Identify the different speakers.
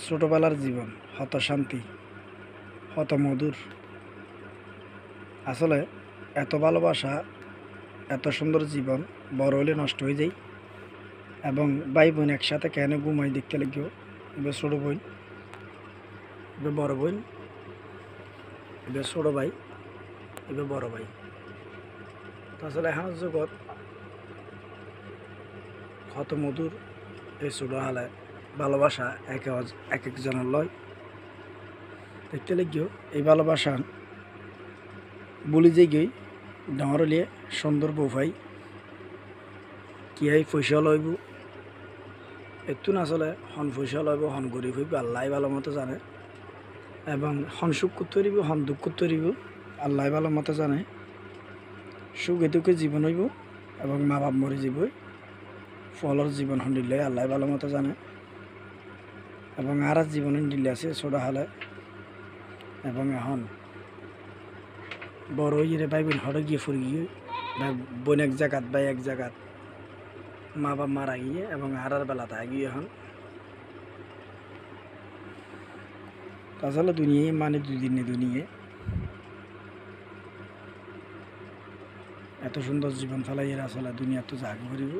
Speaker 1: ছোটবেলার জীবন হত শান্তি, হত মধুর। আসলে এত ভালোবাসা, এত সুন্দর জীবন বড় হলে নষ্ট হয়ে যায়। এবং ভাই বোন একসাথে কেন ঘুমাই দেখতে লাগেও, এবার ছোটো বোন, এবার বড় বোন, এবার ছোটো ভাই, এবার বড় ভাই। তো আসলে এখন জগৎ কত মধুর। এই ছোটো হালে ভালোবাসা এক একজনের লয় দেখতে লাগেও এই ভালোবাসা বলি যে গই ডাঙরলিয়ে সুন্দর বউ ভাই কি হয় পয়সা লইব একটু না চলে হন পয়সা লইব, হন গরিব হইব আল্লাহ ভালো মতো জানে। এবং হন সুখ করতে হইব, হন দুঃখ করতে হইব আল্লাহ ভালো মতো জানে। সুখে দুঃখে জীবন হইব এবং মা বাপ মরে যাবই, ফলর জীবন হন্ডিলে আল্লাহ ভালো মতো জানে। এবং আর জীবন হন্ডিলে আছে ছোটো হালে। এবং এখন বড় হইয়ে ভাই বোন হরে গিয়ে ফুরি গিয়ে বোন এক জায়গাত ভাই এক জায়গাত, মা বাপ মারা গিয়ে এবং আর বেলা তা গিয়ে এখন আসলে দুনিয়ায় মানে দুদিনে দুনিয়ে এত সুন্দর জীবন ফেলাই আসলে দুনিয়া তো জাগ করিব।